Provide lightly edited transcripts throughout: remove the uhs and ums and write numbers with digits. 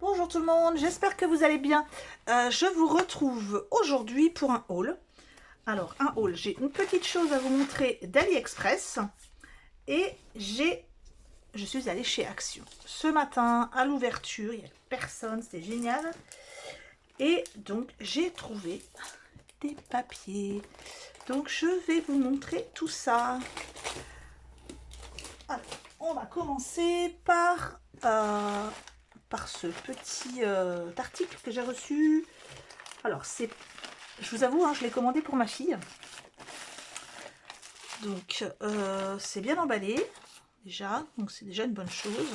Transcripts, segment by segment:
Bonjour tout le monde, j'espère que vous allez bien. Je vous retrouve aujourd'hui pour un haul. Alors, un haul, j'ai une petite chose à vous montrer d'AliExpress et je suis allée chez Action. Ce matin, à l'ouverture, il n'y a personne, c'était génial. Et donc, j'ai trouvé des papiers. Donc, je vais vous montrer tout ça. Alors, on va commencer par ce petit article que j'ai reçu. Alors, je vous avoue, hein, je l'ai commandé pour ma fille. Donc, c'est bien emballé, déjà. Donc, c'est déjà une bonne chose.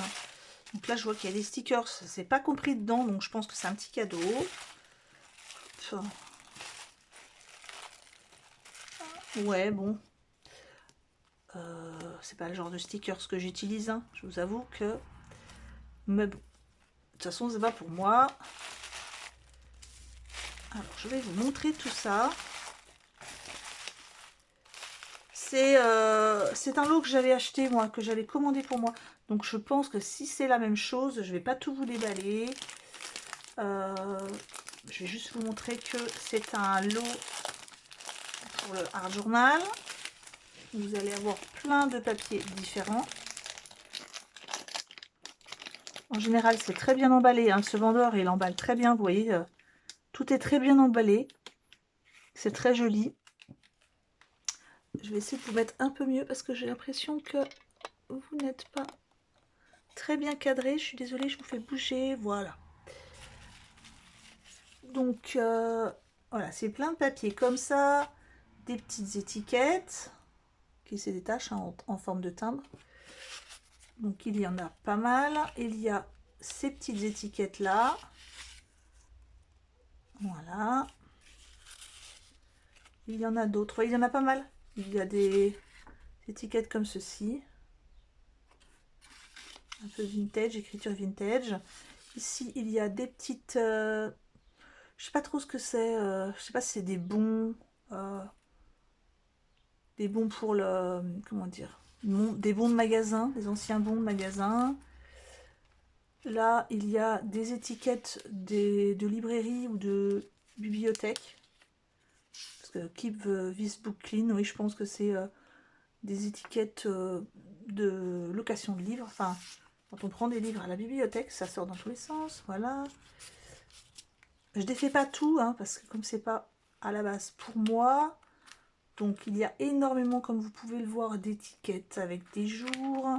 Donc là, je vois qu'il y a des stickers. C'est pas compris dedans, donc je pense que c'est un petit cadeau. Enfin, ouais, bon. C'est pas le genre de stickers que j'utilise. Hein. Je vous avoue que... Mais bon. De toute façon, c'est pas pour moi. Alors, je vais vous montrer tout ça. C'est un lot que j'avais acheté, moi, que j'avais commandé pour moi. Donc, je pense que si c'est la même chose, je vais pas tout vous déballer. Je vais juste vous montrer que c'est un lot pour le Art Journal. Vous allez avoir plein de papiers différents. En général, c'est très bien emballé. Hein. Ce vendeur, il emballe très bien. Vous voyez, tout est très bien emballé. C'est très joli. Je vais essayer de vous mettre un peu mieux parce que j'ai l'impression que vous n'êtes pas très bien cadré. Je suis désolée, je vous fais bouger. Voilà. Donc, voilà, c'est plein de papiers comme ça. Des petites étiquettes qui se détachent hein, en forme de timbre. Donc, il y en a pas mal. Il y a ces petites étiquettes là. Voilà. Il y en a d'autres. Il y en a pas mal. Il y a des étiquettes comme ceci. Un peu vintage, écriture vintage. Ici, il y a des petites... je sais pas trop ce que c'est. Je sais pas si c'est des bons... des bons pour le... Comment dire, des bons de magasin. Des anciens bons de magasin. Là, il y a des étiquettes de librairie ou de bibliothèque. Parce que Keep this book clean, oui, je pense que c'est des étiquettes de location de livres. Enfin, quand on prend des livres à la bibliothèque, ça sort dans tous les sens. Voilà. Je défais pas tout, hein, parce que comme c'est pas à la base pour moi, donc il y a énormément, comme vous pouvez le voir, d'étiquettes avec des jours.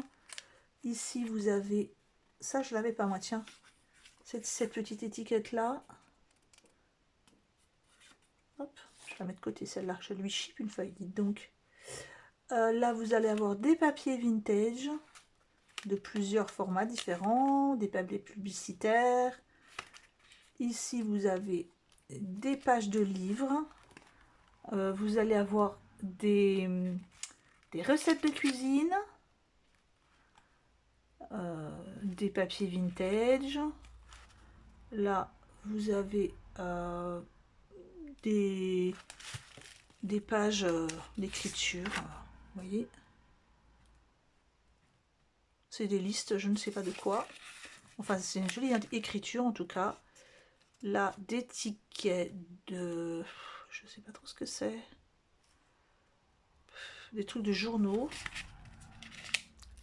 Ici, vous avez... Ça, je l'avais pas, moi, tiens. Cette petite étiquette-là. Hop, je la mets de côté, celle-là. Je lui chip une feuille, dites donc. Là, vous allez avoir des papiers vintage de plusieurs formats différents, des papiers publicitaires. Ici, vous avez des pages de livres. Vous allez avoir des recettes de cuisine, des papiers vintage. Là, vous avez des pages d'écriture, vous voyez. C'est des listes, je ne sais pas de quoi. Enfin, c'est une jolie écriture en tout cas. Là, des tickets de... Je ne sais pas trop ce que c'est. Des trucs de journaux.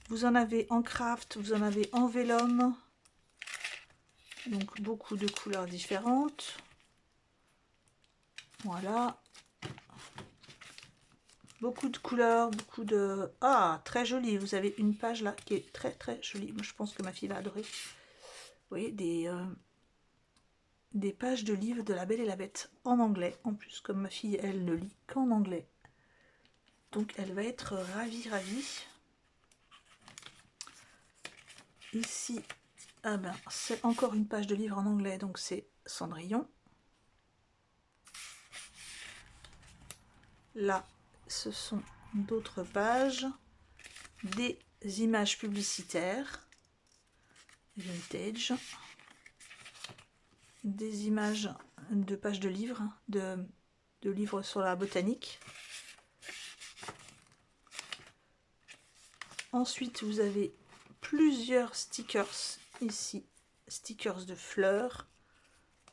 Vous en avez en craft, vous en avez en vélum. Donc, beaucoup de couleurs différentes. Voilà. Beaucoup de couleurs, beaucoup de... Ah, très joli. Vous avez une page là qui est très très jolie. Moi, je pense que ma fille va adorer. Vous voyez, des pages de livres de La Belle et la Bête en anglais. En plus, comme ma fille, elle ne lit qu'en anglais. Donc, elle va être ravie, ravie. Ici, ah ben, c'est encore une page de livre en anglais, donc c'est Cendrillon. Là, ce sont d'autres pages, des images publicitaires, vintage, des images de pages de livres, de livres sur la botanique. Ensuite, vous avez plusieurs stickers ici stickers de fleurs.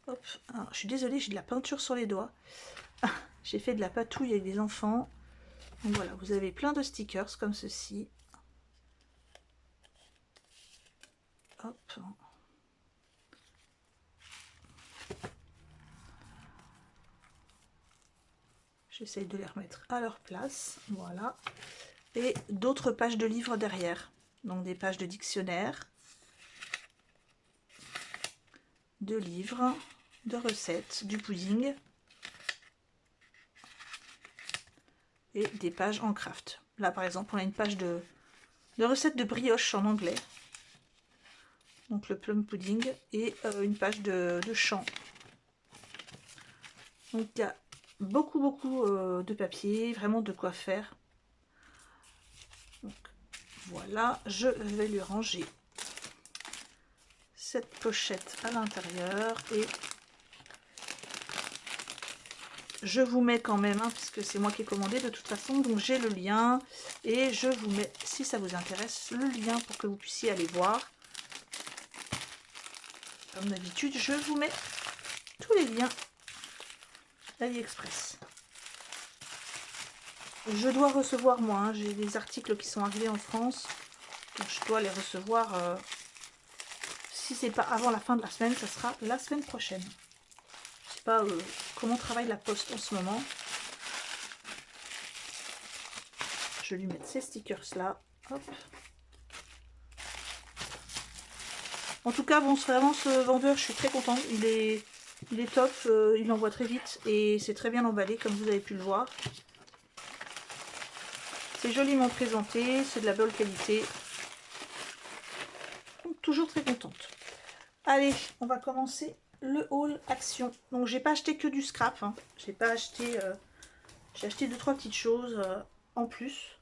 Hop. Alors, je suis désolée, j'ai de la peinture sur les doigts. J'ai fait de la patouille avec des enfants. Donc voilà, vous avez plein de stickers comme ceci. Hop. J'essaye de les remettre à leur place. Voilà. Et d'autres pages de livres derrière. Donc des pages de dictionnaire, de livres, de recettes, du pudding. Et des pages en craft. Là par exemple on a une page de recettes de brioche en anglais. Donc le plum pudding et une page de chant. Donc il y a beaucoup de papier, vraiment de quoi faire. Donc voilà, je vais lui ranger cette pochette à l'intérieur et je vous mets quand même, hein, puisque c'est moi qui ai commandé de toute façon, donc j'ai le lien et je vous mets, si ça vous intéresse, le lien pour que vous puissiez aller voir. Comme d'habitude, je vous mets tous les liens d'AliExpress. Je dois recevoir moi, hein, j'ai des articles qui sont arrivés en France, donc je dois les recevoir. Si c'est pas avant la fin de la semaine, ça sera la semaine prochaine. Je sais pas comment travaille la poste en ce moment. Je vais lui mettre ces stickers là. Hop. En tout cas, bon, vraiment ce vendeur, je suis très contente. Il est top, il envoie très vite et c'est très bien emballé comme vous avez pu le voir. C'est joliment présenté, c'est de la bonne qualité. Donc toujours très contente. Allez, on va commencer le haul action. Donc j'ai pas acheté que du scrap, hein. J'ai pas acheté, j'ai acheté 2-3 petites choses en plus.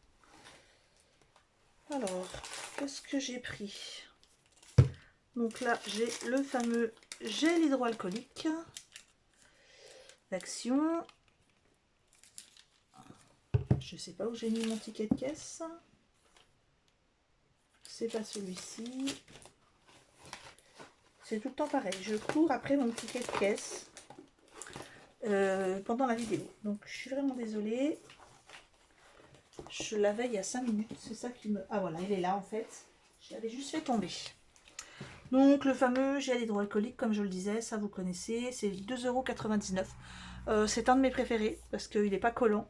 Alors, qu'est-ce que j'ai pris? Donc là, j'ai le fameux gel hydroalcoolique d'Action. Je sais pas où j'ai mis mon ticket de caisse. C'est pas celui-ci. C'est tout le temps pareil. Je cours après mon ticket de caisse pendant la vidéo. Donc je suis vraiment désolée. Je l'avais il y a 5 minutes. C'est ça qui me... Ah voilà, il est là en fait. Je l'avais juste fait tomber. Donc le fameux gel hydroalcoolique, comme je le disais, ça vous connaissez, c'est 2,99 €. C'est un de mes préférés parce qu'il n'est pas collant.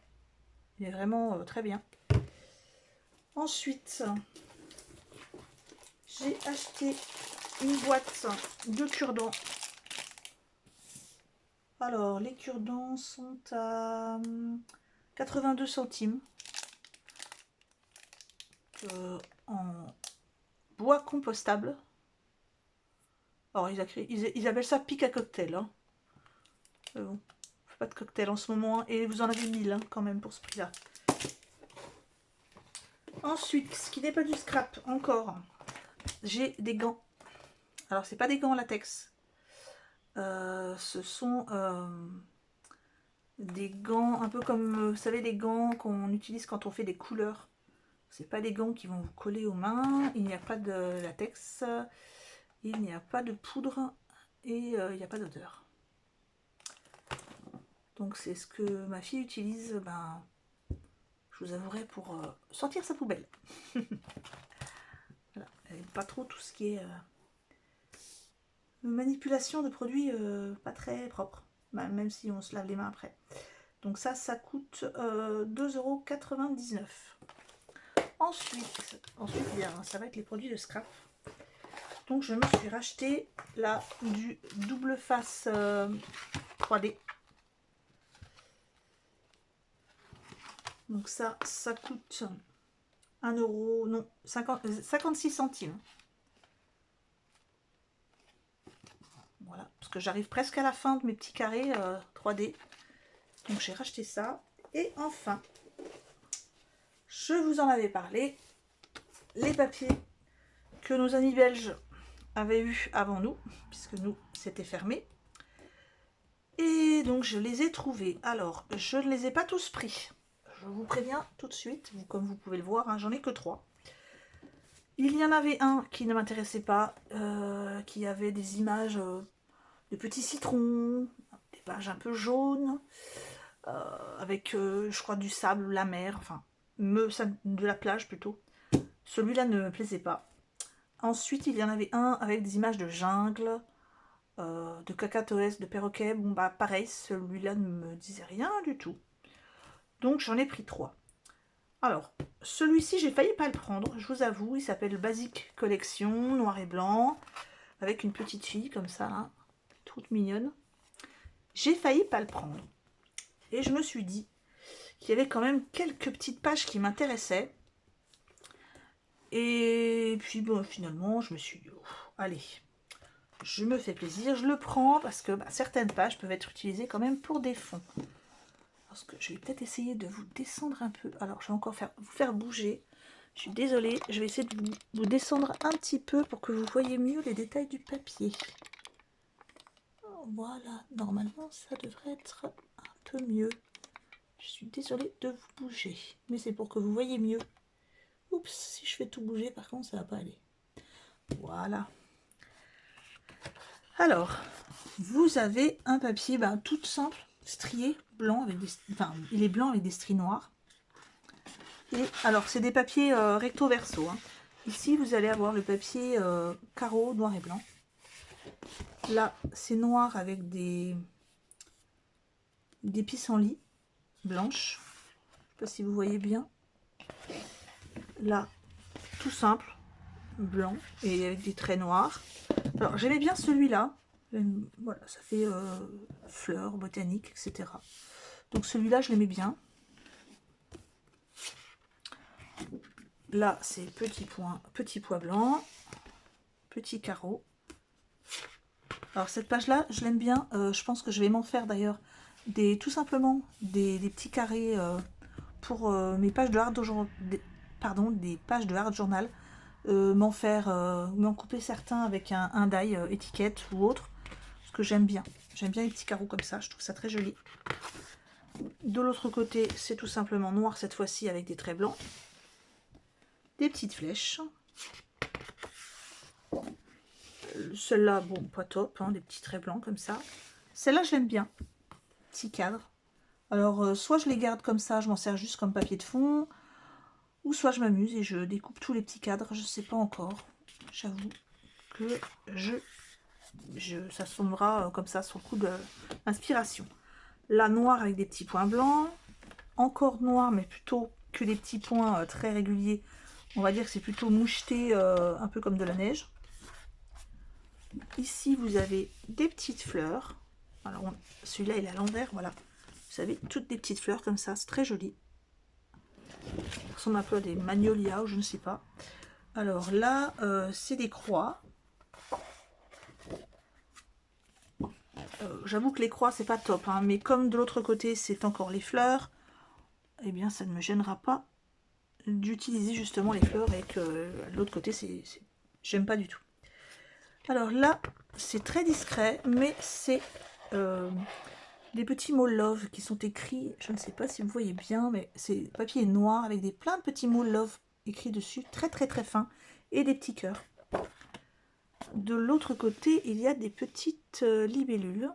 Il est vraiment très bien. Ensuite, j'ai acheté une boîte de cure-dents. Alors, les cure-dents sont à 82 centimes. En bois compostable. Alors, ils appellent ça pic à cocktail. Hein. Bon, pas de cocktail en ce moment. Et vous en avez 1000 hein, quand même pour ce prix-là. Ensuite, ce qui n'est pas du scrap encore, j'ai des gants. Alors, c'est pas des gants en latex. Ce sont des gants un peu comme, vous savez, les gants qu'on utilise quand on fait des couleurs. C'est pas des gants qui vont vous coller aux mains. Il n'y a pas de latex. Il n'y a pas de poudre. Et il n'y a pas d'odeur. Donc c'est ce que ma fille utilise, ben, je vous avouerai, pour sortir sa poubelle. Voilà. Elle n'aime pas trop tout ce qui est manipulation de produits pas très propres. Même si on se lave les mains après. Donc ça coûte 2,99 €. Ensuite bien, ça va être les produits de scrap. Donc je me suis racheté là du double face 3D. Donc ça coûte 1 €, non, 56 centimes. Voilà, parce que j'arrive presque à la fin de mes petits carrés 3D. Donc j'ai racheté ça. Et enfin, je vous en avais parlé, les papiers que nos amis belges avaient eu avant nous, puisque nous, c'était fermé. Et donc je les ai trouvés. Alors, je ne les ai pas tous pris. Je vous préviens tout de suite, comme vous pouvez le voir, hein, j'en ai que 3. Il y en avait un qui ne m'intéressait pas, qui avait des images de petits citrons, des pages un peu jaunes, avec, je crois, du sable, la mer, enfin, de la plage plutôt. Celui-là ne me plaisait pas. Ensuite, il y en avait un avec des images de jungle, de cacatoès, de perroquets. Bon, bah pareil, celui-là ne me disait rien du tout. Donc, j'en ai pris 3. Alors, celui-ci, j'ai failli pas le prendre, je vous avoue. Il s'appelle Basic Collection, noir et blanc, avec une petite fille comme ça, hein, toute mignonne. J'ai failli pas le prendre. Et je me suis dit qu'il y avait quand même quelques petites pages qui m'intéressaient. Et puis, bon, finalement, je me suis dit, oh, allez, je me fais plaisir, je le prends, parce que certaines pages peuvent être utilisées quand même pour des fonds. Parce que je vais peut-être essayer de vous descendre un peu. Alors, je vais encore vous faire bouger. Je suis désolée, je vais essayer de vous descendre un petit peu pour que vous voyez mieux les détails du papier. Voilà, normalement, ça devrait être un peu mieux. Je suis désolée de vous bouger, mais c'est pour que vous voyez mieux. Oups, si je fais tout bouger, par contre, ça va pas aller. Voilà. Alors, vous avez un papier tout simple, strié, blanc, avec des, enfin, il est blanc avec des stries noires. Et alors, c'est des papiers recto verso. Hein. Ici, vous allez avoir le papier carreau, noir et blanc. Là, c'est noir avec des pissenlits blanches. Je ne sais pas si vous voyez bien. Là, tout simple, blanc et avec des traits noirs. Alors, j'aimais bien celui-là. Voilà, ça fait fleurs, botanique, etc. Donc celui-là, je l'aimais bien. Là, c'est petit pois blanc, petit carreau. Alors cette page-là, je l'aime bien. Je pense que je vais m'en faire d'ailleurs tout simplement des petits carrés pour mes pages de hard des pages de hard journal. M'en couper certains avec un die étiquette ou autre. Parce que j'aime bien. J'aime bien les petits carreaux comme ça. Je trouve ça très joli. De l'autre côté, c'est tout simplement noir cette fois-ci avec des traits blancs. Des petites flèches. Celle-là, bon, pas top, hein, des petits traits blancs comme ça. Celle-là, je l'aime bien. Petit cadre. Alors, soit je les garde comme ça, je m'en sers juste comme papier de fond, ou soit je m'amuse et je découpe tous les petits cadres, je ne sais pas encore. J'avoue que ça sonnera comme ça sur le coup de l'inspiration. Là, noir avec des petits points blancs. Encore noir, mais plutôt que des petits points très réguliers. On va dire que c'est plutôt moucheté, un peu comme de la neige. Ici, vous avez des petites fleurs. Alors, celui-là, il est à l'envers, voilà. Vous avez toutes des petites fleurs comme ça, c'est très joli. Ça ressemble un peu à des magnolias ou je ne sais pas. Alors là, c'est des croix. J'avoue que les croix, c'est pas top, hein, mais comme de l'autre côté, c'est encore les fleurs, eh bien, ça ne me gênera pas d'utiliser justement les fleurs et que de l'autre côté, j'aime pas du tout. Alors là, c'est très discret, mais c'est des petits mots love qui sont écrits, je ne sais pas si vous voyez bien, mais c'est papier noir avec plein de petits mots love écrits dessus, très très très fins, et des petits cœurs. De l'autre côté, il y a des petites libellules.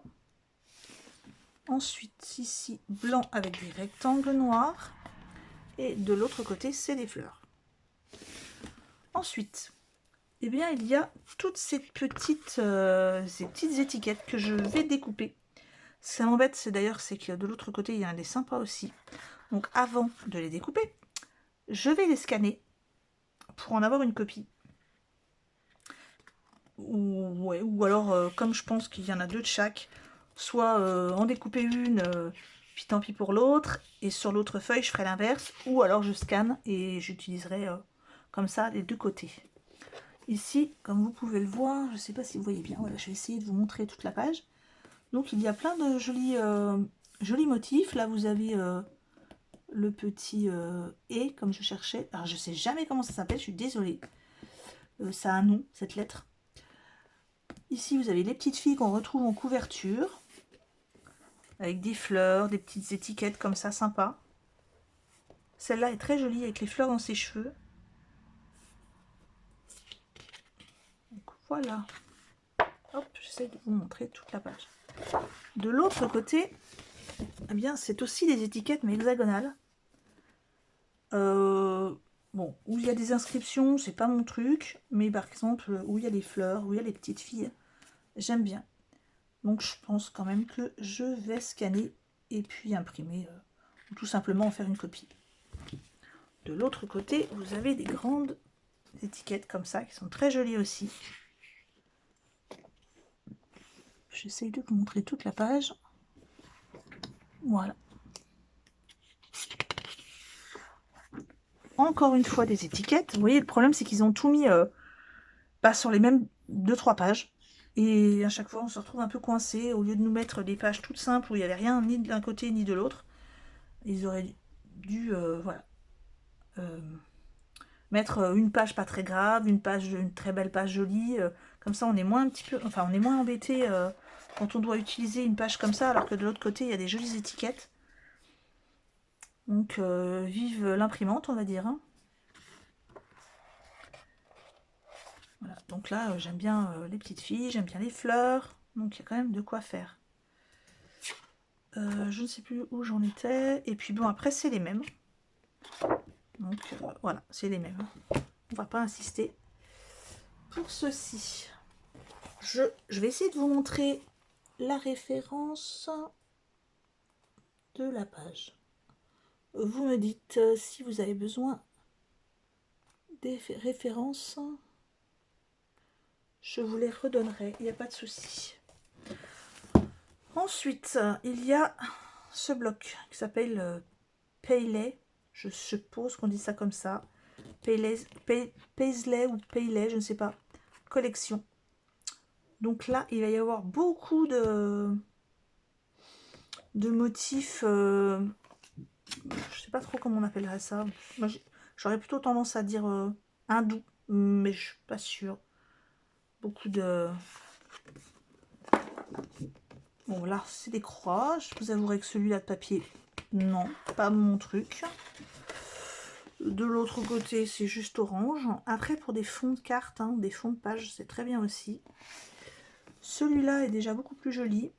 Ensuite, ici, blanc avec des rectangles noirs. Et de l'autre côté, c'est des fleurs. Ensuite, eh bien, il y a toutes ces petites étiquettes que je vais découper. Ce qui m'embête, c'est d'ailleurs, c'est que de l'autre côté, il y en a des sympas aussi. Donc, avant de les découper, je vais les scanner pour en avoir une copie. Ou alors, comme je pense qu'il y en a 2 de chaque, soit en découper une, puis tant pis pour l'autre, et sur l'autre feuille, je ferai l'inverse, ou alors je scanne et j'utiliserai comme ça les 2 côtés. Ici, comme vous pouvez le voir, je ne sais pas si vous voyez bien, voilà, je vais essayer de vous montrer toute la page. Donc il y a plein de jolis motifs. Là, vous avez le petit « et » comme je cherchais. Alors, je ne sais jamais comment ça s'appelle, je suis désolée. Ça a un nom, cette lettre. Ici, vous avez les petites filles qu'on retrouve en couverture, avec des fleurs, des petites étiquettes comme ça, sympa. Celle-là est très jolie avec les fleurs dans ses cheveux. voilà. Hop, j'essaie de vous montrer toute la page. De l'autre côté, eh bien, c'est aussi des étiquettes, mais hexagonales. Bon, où il y a des inscriptions, c'est pas mon truc, mais par exemple, où il y a les fleurs, où il y a les petites filles, j'aime bien. Donc, je pense quand même que je vais scanner et puis imprimer, ou tout simplement en faire une copie. De l'autre côté, vous avez des grandes étiquettes comme ça, qui sont très jolies aussi. J'essaye de vous montrer toute la page. Voilà. Encore une fois des étiquettes. Vous voyez, le problème c'est qu'ils ont tout mis pas sur les mêmes 2-3 pages. Et à chaque fois on se retrouve un peu coincé. Au lieu de nous mettre des pages toutes simples où il n'y avait rien ni de l'un côté ni de l'autre, ils auraient dû voilà, mettre une page pas très grave, une très belle page jolie. Comme ça on est moins un petit peu, enfin on est moins embêté quand on doit utiliser une page comme ça, alors que de l'autre côté il y a des jolies étiquettes. Donc vive l'imprimante, on va dire. Hein. Voilà, donc là, j'aime bien les petites filles, j'aime bien les fleurs, donc il y a quand même de quoi faire. Je ne sais plus où j'en étais, et puis bon, après, c'est les mêmes. Donc voilà, c'est les mêmes. On va pas insister. Pour ceci, je vais essayer de vous montrer la référence de la page. Vous me dites si vous avez besoin des références. Je vous les redonnerai, il n'y a pas de souci. Ensuite, il y a ce bloc qui s'appelle Paisley. Je suppose qu'on dit ça comme ça. Paisley ou Paisley, je ne sais pas. Collection. Donc là, il va y avoir beaucoup de motifs. Je ne sais pas trop comment on appellerait ça. Moi, j'aurais plutôt tendance à dire hindou, mais je suis pas sûre. Beaucoup de... Bon, là, c'est des croix. Je vous avouerai que celui-là de papier, non, pas mon truc. De l'autre côté, c'est juste orange. Après, pour des fonds de cartes, hein, des fonds de page, c'est très bien aussi. Celui-là est déjà beaucoup plus joli.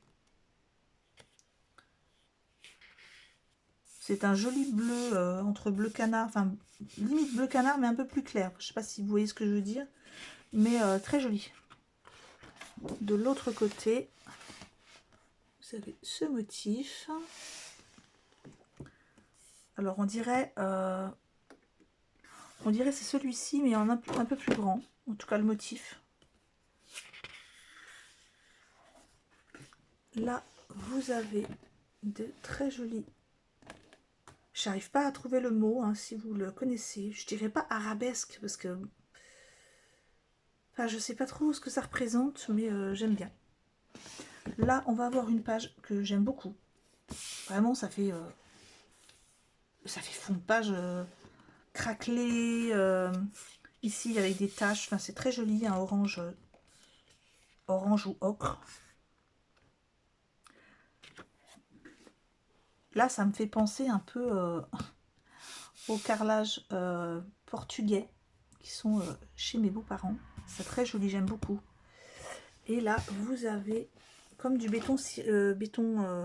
C'est un joli bleu entre bleu canard, enfin limite bleu canard, mais un peu plus clair. Je ne sais pas si vous voyez ce que je veux dire, mais très joli. De l'autre côté, vous avez ce motif. Alors on dirait c'est celui-ci, mais en un peu plus grand. En tout cas, le motif. Là, vous avez de très jolis... J'arrive pas à trouver le mot, hein, si vous le connaissez. Je dirais pas arabesque, parce que... Enfin, je sais pas trop ce que ça représente, mais j'aime bien. Là, on va avoir une page que j'aime beaucoup. Vraiment, ça fait fond de page craquelé. Ici, avec des taches. Enfin, c'est très joli, un orange, orange ou ocre. Là, ça me fait penser un peu au carrelage portugais qui sont chez mes beaux-parents. C'est très joli, j'aime beaucoup. Et là, vous avez comme du béton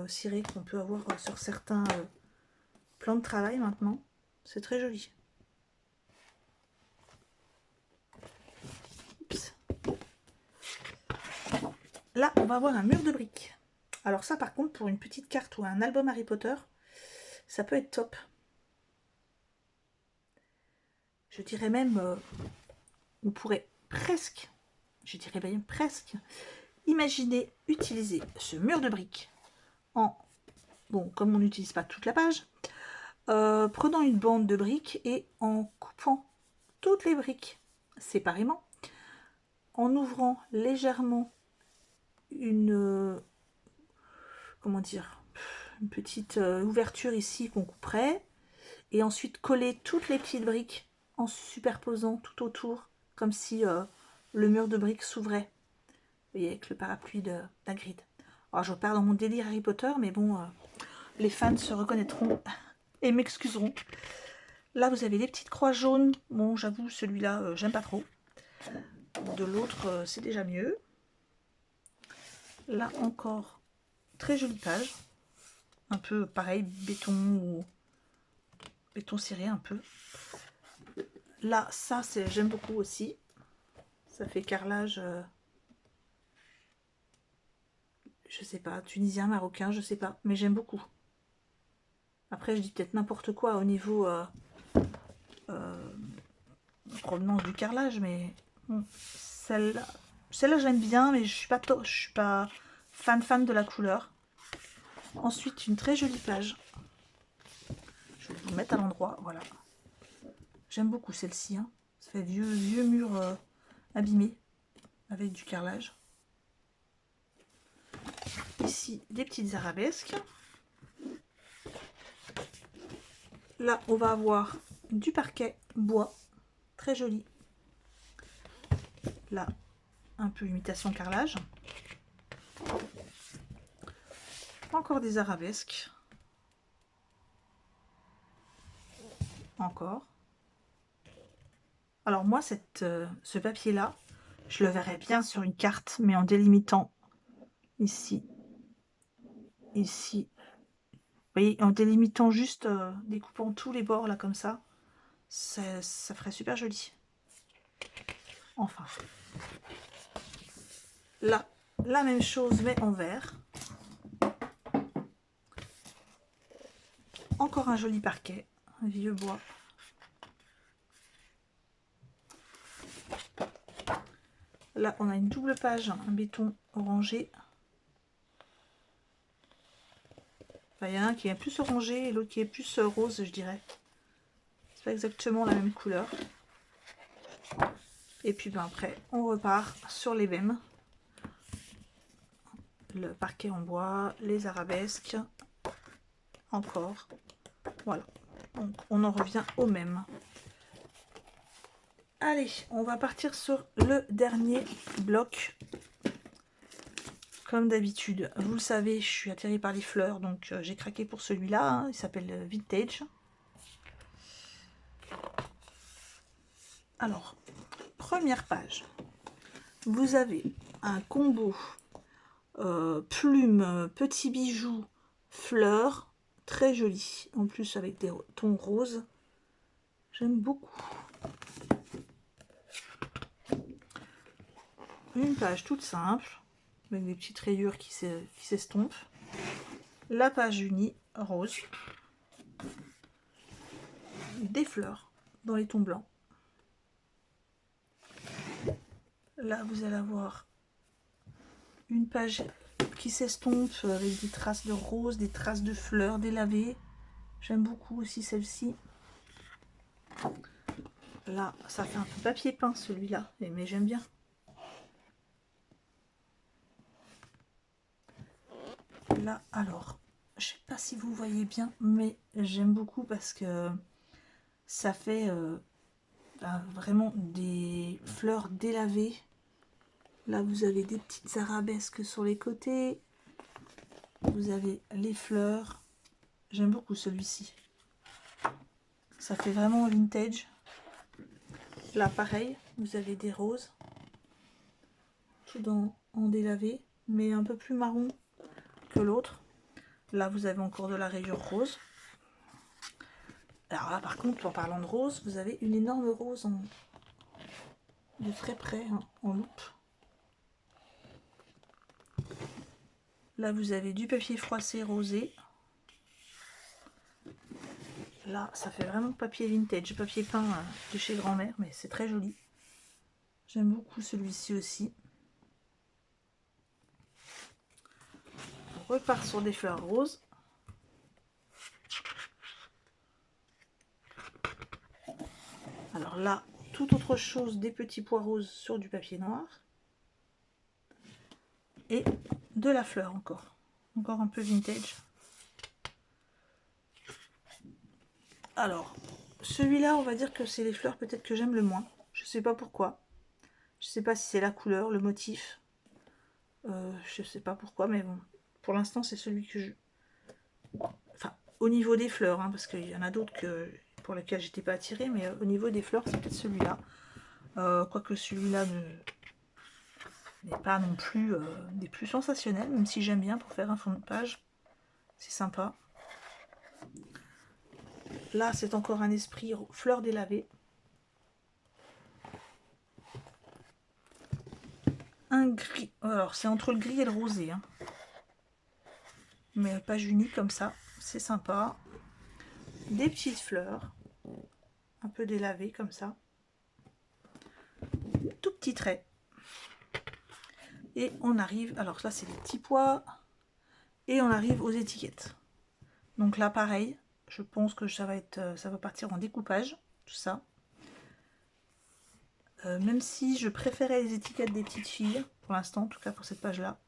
ciré qu'on peut avoir sur certains plans de travail maintenant. C'est très joli. Oups. Là, on va avoir un mur de briques. Alors ça, par contre, pour une petite carte ou un album Harry Potter, ça peut être top. Je dirais même, on pourrait presque, je dirais bien presque, imaginer utiliser ce mur de briques en, bon, comme on n'utilise pas toute la page, prenant une bande de briques et en coupant toutes les briques séparément, en ouvrant légèrement une, comment dire, une petite ouverture ici qu'on couperait, et ensuite coller toutes les petites briques en superposant tout autour, comme si le mur de briques s'ouvrait. Vous voyez, avec le parapluie d'Hagrid. Alors, je repars dans mon délire Harry Potter, mais bon, les fans se reconnaîtront et m'excuseront. Là, vous avez les petites croix jaunes. Bon, j'avoue, celui-là, j'aime pas trop. de l'autre, c'est déjà mieux. Là encore, très jolie page. Un peu pareil, béton ou béton ciré un peu. Là, ça, j'aime beaucoup aussi. Ça fait carrelage, je sais pas, tunisien, marocain, je sais pas, mais j'aime beaucoup. Après, je dis peut-être n'importe quoi au niveau provenance du carrelage, mais bon, celle-là, j'aime bien, mais je suis pas fan de la couleur. Ensuite, une très jolie page. Je vais vous mettre à l'endroit, voilà. J'aime beaucoup celle-ci. Hein. Ça fait vieux mur abîmé avec du carrelage. Ici, des petites arabesques. Là, on va avoir du parquet bois, très joli. Là, un peu imitation carrelage. Encore des arabesques. Encore. Alors moi, ce papier-là, je le verrais bien sur une carte, mais en délimitant ici, ici. Vous voyez, en délimitant juste, découpant tous les bords là comme ça ferait super joli. Enfin. Là, la même chose, mais en vert. Encore un joli parquet, un vieux bois. Là, on a une double page, un béton orangé. Enfin, il y en a un qui est plus orangé et l'autre qui est plus rose, je dirais. C'est pas exactement la même couleur. Et puis ben, après, on repart sur les mêmes. Le parquet en bois, les arabesques. Encore. Voilà. Donc, on en revient au même. Allez, on va partir sur le dernier bloc. Comme d'habitude, vous le savez, je suis attirée par les fleurs, donc j'ai craqué pour celui-là. Hein, il s'appelle Vintage. Alors, première page. Vous avez un combo plumes, petits bijoux, fleurs, très joli. En plus avec des tons roses. J'aime beaucoup. Une page toute simple, avec des petites rayures qui s'estompent. La page unie, rose. Des fleurs dans les tons blancs. Là, vous allez avoir une page qui s'estompe avec des traces de rose, des traces de fleurs délavées. J'aime beaucoup aussi celle-ci. Là, ça fait un peu papier peint celui-là, mais j'aime bien. Là, alors, je sais pas si vous voyez bien, mais j'aime beaucoup parce que ça fait vraiment des fleurs délavées. Là, vous avez des petites arabesques sur les côtés. Vous avez les fleurs. J'aime beaucoup celui-ci. Ça fait vraiment vintage. Là, pareil, vous avez des roses. Tout en délavé, mais un peu plus marron que l'autre. Là, vous avez encore de la rayure rose. Alors là, par contre, en parlant de rose, vous avez une énorme rose de très près, hein, en loupe. Là, vous avez du papier froissé rosé. Là, ça fait vraiment papier vintage, papier peint de chez grand-mère, mais c'est très joli. J'aime beaucoup celui-ci aussi. On repart sur des fleurs roses. Alors là, tout autre chose, des petits pois roses sur du papier noir. Et de la fleur encore. Encore un peu vintage. Alors, celui-là, on va dire que c'est les fleurs peut-être que j'aime le moins. Je sais pas pourquoi. Je sais pas si c'est la couleur, le motif. Je sais pas pourquoi, mais bon. Pour l'instant, c'est celui que je... Enfin, au niveau des fleurs, hein, parce qu'il y en a d'autres pour lesquels j'étais pas attirée, mais au niveau des fleurs, c'est peut-être celui-là. Quoique celui-là n'est pas non plus des plus sensationnels, même si j'aime bien pour faire un fond de page. C'est sympa. Là, c'est encore un esprit fleur délavée. Un gris. Alors, c'est entre le gris et le rosé. Hein. Mais page unie comme ça. C'est sympa. Des petites fleurs. Un peu délavées comme ça. Tout petit trait. Et on arrive. Alors là, c'est les petits pois. Et on arrive aux étiquettes. Donc là, pareil. Je pense que ça va partir en découpage. Tout ça. Même si je préférais les étiquettes des petites filles, pour l'instant, en tout cas pour cette page-là.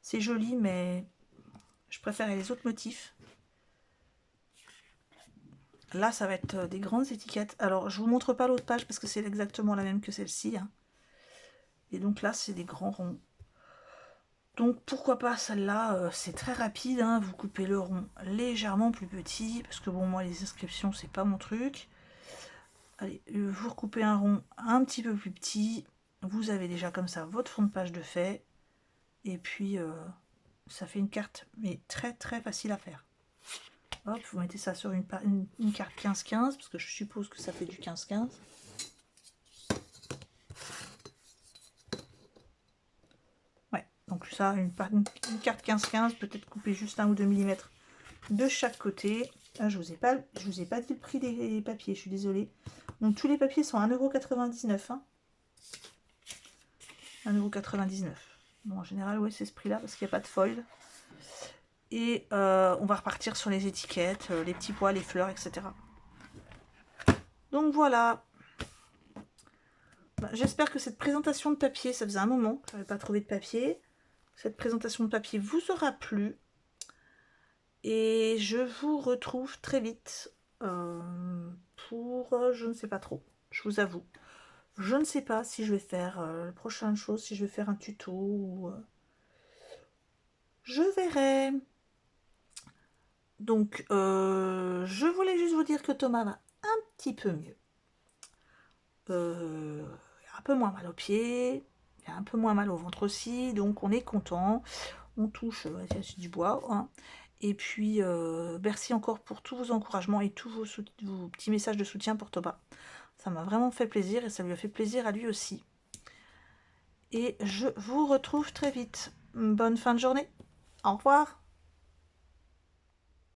C'est joli, mais je préférais les autres motifs. Là, ça va être des grandes étiquettes. Alors, je vous montre pas l'autre page parce que c'est exactement la même que celle-ci. Hein. Et donc là, c'est des grands ronds. Donc, pourquoi pas celle-là, c'est très rapide. Hein. Vous coupez le rond légèrement plus petit. Parce que bon, moi, les inscriptions, c'est pas mon truc. Allez, vous recoupez un rond un petit peu plus petit. Vous avez déjà comme ça votre fond de page de fait. Et puis, ça fait une carte, mais très très facile à faire. Hop, vous mettez ça sur une carte 15-15, parce que je suppose que ça fait du 15-15. Ouais, donc ça, une carte 15-15, peut-être couper juste 1 ou 2 mm de chaque côté. Ah, je vous ai pas dit le prix des papiers, je suis désolée. Donc tous les papiers sont à 1,99 €. Hein. 1,99 €. Bon, en général, ouais, c'est ce prix-là, parce qu'il n'y a pas de foil. Et on va repartir sur les étiquettes, les petits pois, les fleurs, etc. Donc voilà. J'espère que cette présentation de papier, ça faisait un moment que je n'avais pas trouvé de papier. Cette présentation de papier vous aura plu. Et je vous retrouve très vite pour... je ne sais pas trop, je vous avoue. Je ne sais pas si je vais faire la prochaine chose, si je vais faire un tuto ou... je verrai. Donc, je voulais juste vous dire que Thomas va un petit peu mieux. Un peu moins mal aux pieds, il a un peu moins mal au ventre aussi, donc on est content. On touche du bois. Hein. Et puis, merci encore pour tous vos encouragements et tous vos petits messages de soutien pour Thomas. Ça m'a vraiment fait plaisir et ça lui a fait plaisir à lui aussi. Et je vous retrouve très vite. Bonne fin de journée. Au revoir.